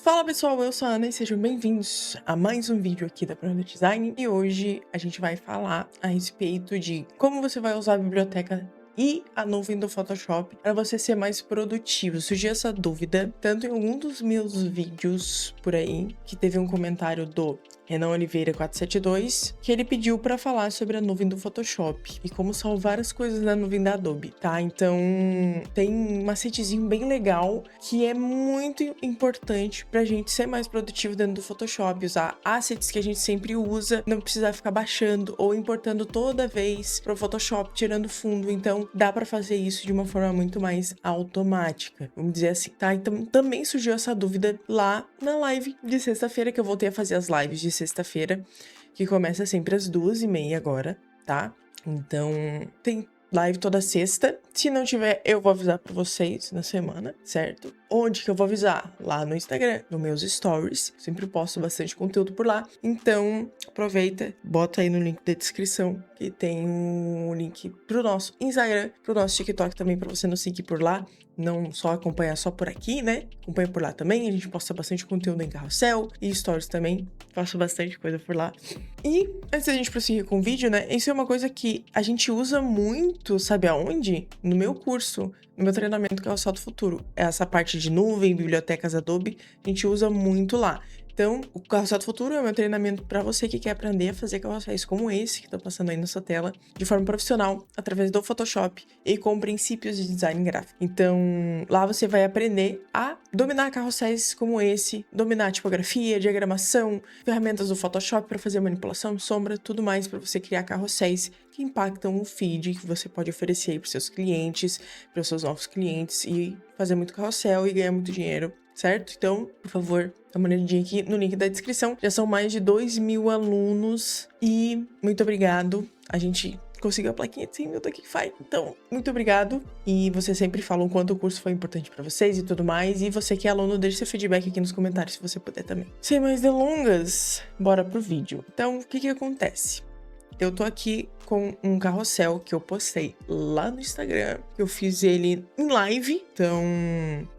Fala pessoal, eu sou a Ana e sejam bem-vindos a mais um vídeo aqui da Product Design. E hoje a gente vai falar a respeito de como você vai usar a biblioteca e a nuvem do Photoshop para você ser mais produtivo. Surgiu essa dúvida tanto em algum dos meus vídeos por aí, que teve um comentário do Renan Oliveira 472, que ele pediu para falar sobre a nuvem do Photoshop e como salvar as coisas na nuvem da Adobe, tá? Então, tem um macetezinho bem legal que é muito importante pra gente ser mais produtivo dentro do Photoshop, usar assets que a gente sempre usa, não precisar ficar baixando ou importando toda vez pro Photoshop, tirando fundo. Então, dá para fazer isso de uma forma muito mais automática, vamos dizer assim, tá? Então, também surgiu essa dúvida lá na live de sexta-feira, que eu voltei a fazer as lives de sexta-feira, que começa sempre às 2h30 agora, tá? Então, tem live toda sexta. Se não tiver, eu vou avisar pra vocês na semana, certo? Onde que eu vou avisar? Lá no Instagram, nos meus stories. Sempre posto bastante conteúdo por lá. Então, aproveita, bota aí no link da descrição, que tem um link pro nosso Instagram, pro nosso TikTok também, pra você nos seguir por lá. Não só acompanhar só por aqui, né? Acompanha por lá também. A gente posta bastante conteúdo em carrossel e stories também. Faço bastante coisa por lá. E antes da gente prosseguir com o vídeo, né? Isso é uma coisa que a gente usa muito, sabe aonde? No meu curso, no meu treinamento Carrossel do Futuro. Essa parte de nuvem, bibliotecas Adobe, a gente usa muito lá. Então, o Carrossel do Futuro é o meu treinamento para você que quer aprender a fazer carrosséis como esse que tá passando aí na sua tela, de forma profissional, através do Photoshop e com princípios de design gráfico. Então, lá você vai aprender a dominar carrosséis como esse, dominar tipografia, diagramação, ferramentas do Photoshop para fazer manipulação, sombra, tudo mais para você criar carrosséis que impactam o feed que você pode oferecer aí para seus clientes, para os seus novos clientes e fazer muito carrossel e ganhar muito dinheiro, certo? Então, por favor, dá uma olhadinha aqui no link da descrição. Já são mais de 2.000 alunos e muito obrigado. A gente conseguiu a plaquinha de 100 mil daqui que faz. Então, muito obrigado. E vocês sempre falam quanto o curso foi importante pra vocês e tudo mais. E você que é aluno, deixe seu feedback aqui nos comentários se você puder também. Sem mais delongas, bora pro vídeo. Então, o que acontece? Eu tô aqui com um carrossel que eu postei lá no Instagram. Eu fiz ele em live, então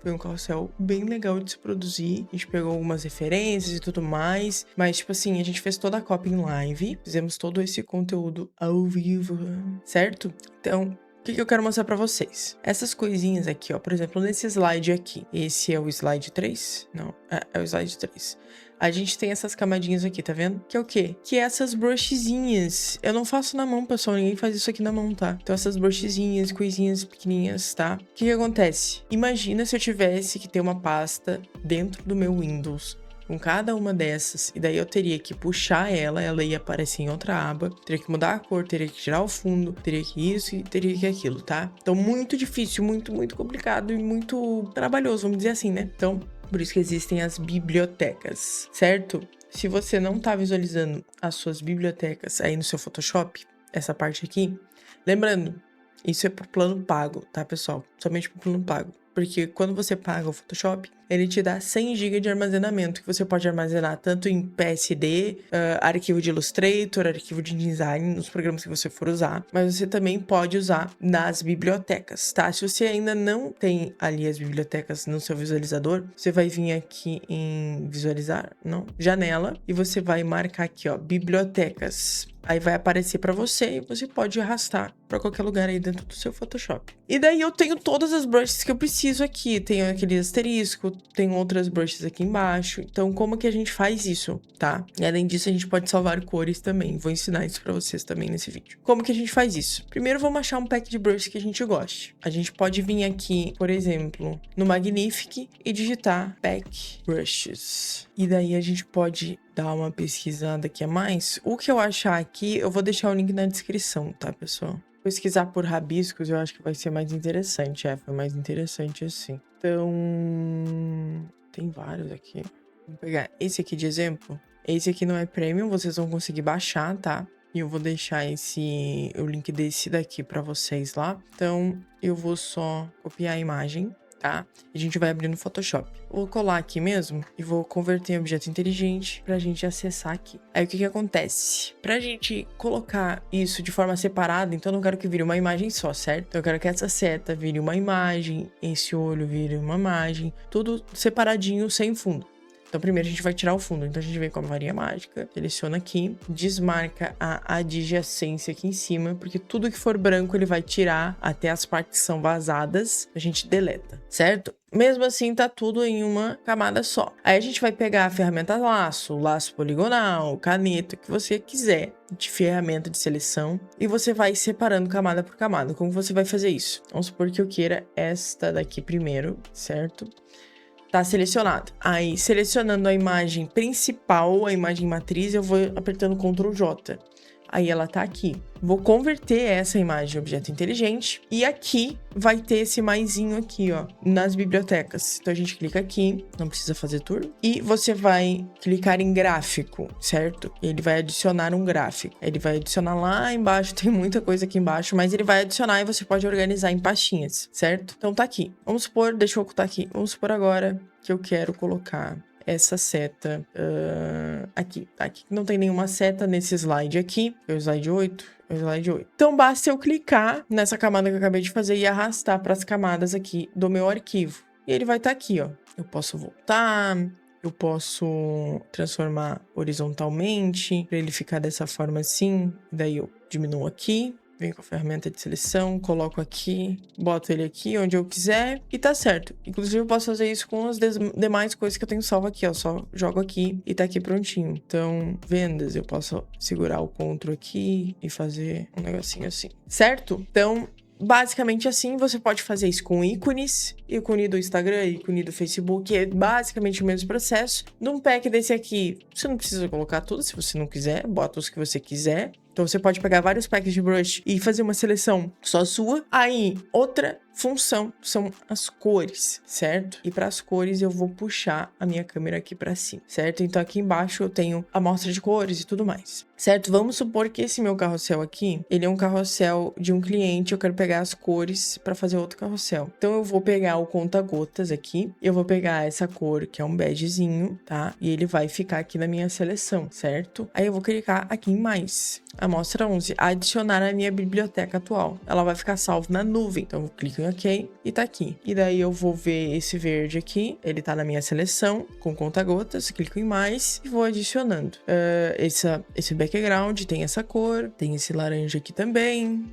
foi um carrossel bem legal de se produzir. A gente pegou algumas referências e tudo mais, mas tipo assim, a gente fez toda a cópia em live, fizemos todo esse conteúdo ao vivo, certo? Então, o que eu quero mostrar pra vocês? Essas coisinhas aqui, ó, por exemplo, nesse slide aqui. Esse é o slide 3? Não, é o slide 3. A gente tem essas camadinhas aqui, tá vendo? Que é o quê? Que é essas brushzinhas. Eu não faço na mão, pessoal. Ninguém faz isso aqui na mão, tá? Então essas brushzinhas, coisinhas pequenininhas, tá? O que acontece? Imagina se eu tivesse que ter uma pasta dentro do meu Windows com cada uma dessas, e daí eu teria que puxar ela ia aparecer em outra aba, teria que mudar a cor, teria que tirar o fundo, teria que isso e teria que aquilo, tá? Então muito difícil, muito complicado e muito trabalhoso, vamos dizer assim, né? Então, por isso que existem as bibliotecas, certo? Se você não tá visualizando as suas bibliotecas aí no seu Photoshop, essa parte aqui, lembrando, isso é pro plano pago, tá, pessoal? Somente pro plano pago. Porque quando você paga o Photoshop, ele te dá 100 GB de armazenamento, que você pode armazenar tanto em PSD, arquivo de Illustrator, arquivo de design, nos programas que você for usar, mas você também pode usar nas bibliotecas, tá? Se você ainda não tem ali as bibliotecas no seu visualizador, você vai vir aqui em visualizar, não, janela, e você vai marcar aqui, ó, bibliotecas. Aí vai aparecer pra você e você pode arrastar pra qualquer lugar aí dentro do seu Photoshop. E daí eu tenho todas as brushes que eu preciso aqui. Tenho aquele asterisco, tenho outras brushes aqui embaixo. Então, como que a gente faz isso, tá? E além disso, a gente pode salvar cores também. Vou ensinar isso pra vocês também nesse vídeo. Como que a gente faz isso? Primeiro, vamos achar um pack de brushes que a gente goste. A gente pode vir aqui, por exemplo, no Magnific e digitar pack brushes. E daí a gente pode dar uma pesquisada aqui a mais. O que eu achar aqui, eu vou deixar o link na descrição, tá, pessoal? Pesquisar por rabiscos, eu acho que vai ser mais interessante. Foi mais interessante assim. Então, tem vários aqui. Vou pegar esse aqui de exemplo. Esse aqui não é premium, vocês vão conseguir baixar, tá? E eu vou deixar o link desse daqui pra vocês lá. Então, eu vou só copiar a imagem, tá? E a gente vai abrir no Photoshop. Vou colar aqui mesmo e vou converter em objeto inteligente pra gente acessar aqui. Aí o que acontece? Pra gente colocar isso de forma separada, então eu não quero que vire uma imagem só, certo? Então eu quero que essa seta vire uma imagem, esse olho vire uma imagem, tudo separadinho, sem fundo. Então, primeiro a gente vai tirar o fundo. Então, a gente vem com a varinha mágica, seleciona aqui, desmarca a adjacência aqui em cima, porque tudo que for branco ele vai tirar, até as partes que são vazadas, a gente deleta, certo? Mesmo assim, tá tudo em uma camada só. Aí a gente vai pegar a ferramenta laço, laço poligonal, caneta, o que você quiser de ferramenta de seleção, e você vai separando camada por camada. Como você vai fazer isso? Vamos supor que eu queira esta daqui primeiro, certo? Tá selecionado. Aí, selecionando a imagem principal, a imagem matriz, eu vou apertando Ctrl J. Aí ela tá aqui. Vou converter essa imagem em objeto inteligente. E aqui vai ter esse maisinho aqui, ó, nas bibliotecas. Então a gente clica aqui, não precisa fazer turno. E você vai clicar em gráfico, certo? Ele vai adicionar um gráfico. Ele vai adicionar lá embaixo, tem muita coisa aqui embaixo, mas ele vai adicionar e você pode organizar em pastinhas, certo? Então tá aqui. Vamos supor, deixa eu ocultar aqui. Vamos supor agora que eu quero colocar essa seta aqui, tá? Aqui não tem nenhuma seta nesse slide aqui, é o slide 8, é o slide 8. Então basta eu clicar nessa camada que eu acabei de fazer e arrastar para as camadas aqui do meu arquivo. E ele vai estar aqui, ó. Eu posso voltar, eu posso transformar horizontalmente para ele ficar dessa forma assim. Daí eu diminuo aqui. Venho com a ferramenta de seleção, coloco aqui, boto ele aqui onde eu quiser e tá certo. Inclusive eu posso fazer isso com as demais coisas que eu tenho salvo aqui, ó. Só jogo aqui e tá aqui prontinho. Então, vendas, eu posso segurar o Ctrl aqui e fazer um negocinho assim, certo? Então, basicamente assim, você pode fazer isso com ícones, ícone do Instagram, ícone do Facebook, é basicamente o mesmo processo. Num pack desse aqui, você não precisa colocar tudo, se você não quiser, bota os que você quiser. Então você pode pegar vários packs de brush e fazer uma seleção só sua. Aí, outra função são as cores, certo? E para as cores eu vou puxar a minha câmera aqui para cima, certo? Então aqui embaixo eu tenho a amostra de cores e tudo mais, certo? Vamos supor que esse meu carrossel aqui, ele é um carrossel de um cliente, eu quero pegar as cores para fazer outro carrossel. Então eu vou pegar o conta-gotas aqui, eu vou pegar essa cor que é um begezinho, tá? E ele vai ficar aqui na minha seleção, certo? Aí eu vou clicar aqui em mais. Amostra 11, adicionar a minha biblioteca atual. Ela vai ficar salvo na nuvem. Então eu clico em OK e tá aqui. E daí eu vou ver esse verde aqui. Ele tá na minha seleção com conta-gotas. Clico em mais e vou adicionando. Esse background tem essa cor. Tem esse laranja aqui também.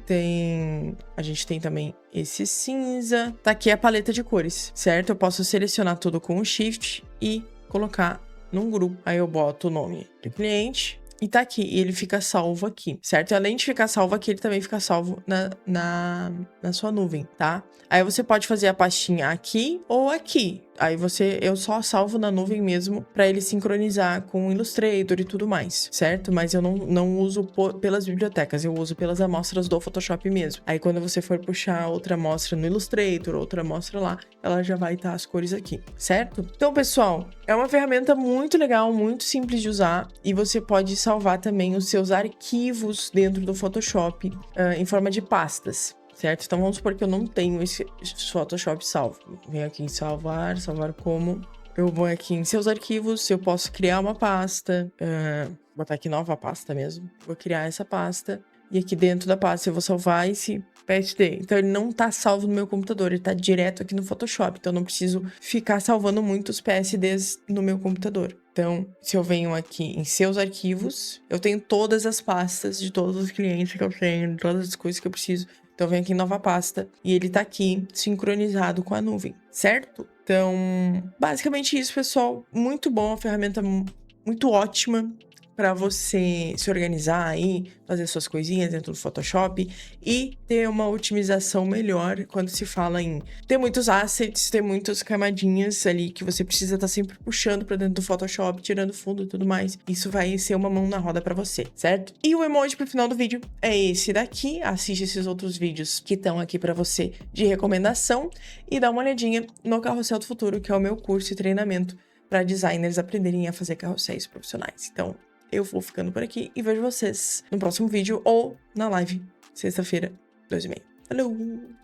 A gente tem também esse cinza. Tá aqui a paleta de cores, certo? Eu posso selecionar tudo com o Shift e colocar num grupo. Aí eu boto o nome do cliente. E tá aqui, e ele fica salvo aqui, certo? E além de ficar salvo aqui, ele também fica salvo na sua nuvem, tá? Aí você pode fazer a pastinha aqui ou aqui. Aí eu só salvo na nuvem mesmo pra ele sincronizar com o Illustrator e tudo mais, certo? Mas eu não uso pelas bibliotecas, eu uso pelas amostras do Photoshop mesmo. Aí quando você for puxar outra amostra no Illustrator, outra amostra lá, ela já vai estar as cores aqui, certo? Então, pessoal, é uma ferramenta muito legal, muito simples de usar e você pode salvar também os seus arquivos dentro do Photoshop em forma de pastas. Certo? Então vamos supor que eu não tenho esse Photoshop salvo. Venho aqui em salvar como. Eu vou aqui em seus arquivos, eu posso criar uma pasta, botar aqui nova pasta mesmo. Vou criar essa pasta e aqui dentro da pasta eu vou salvar esse PSD. Então ele não tá salvo no meu computador, ele tá direto aqui no Photoshop. Então eu não preciso ficar salvando muitos PSDs no meu computador. Então, se eu venho aqui em seus arquivos, eu tenho todas as pastas de todos os clientes que eu tenho, todas as coisas que eu preciso. Então, eu venho aqui em nova pasta e ele tá aqui sincronizado com a nuvem, certo? Então, basicamente isso, pessoal. Muito bom, uma ferramenta muito ótima para você se organizar aí, fazer suas coisinhas dentro do Photoshop e ter uma otimização melhor quando se fala em ter muitos assets, ter muitas camadinhas ali que você precisa estar sempre puxando para dentro do Photoshop, tirando fundo e tudo mais. Isso vai ser uma mão na roda para você, certo? E o emoji pro final do vídeo é esse daqui. Assiste esses outros vídeos que estão aqui para você de recomendação e dá uma olhadinha no Carrossel do Futuro, que é o meu curso e treinamento para designers aprenderem a fazer carrosséis profissionais. Então, eu vou ficando por aqui e vejo vocês no próximo vídeo ou na live, sexta-feira, 2h30. Falou!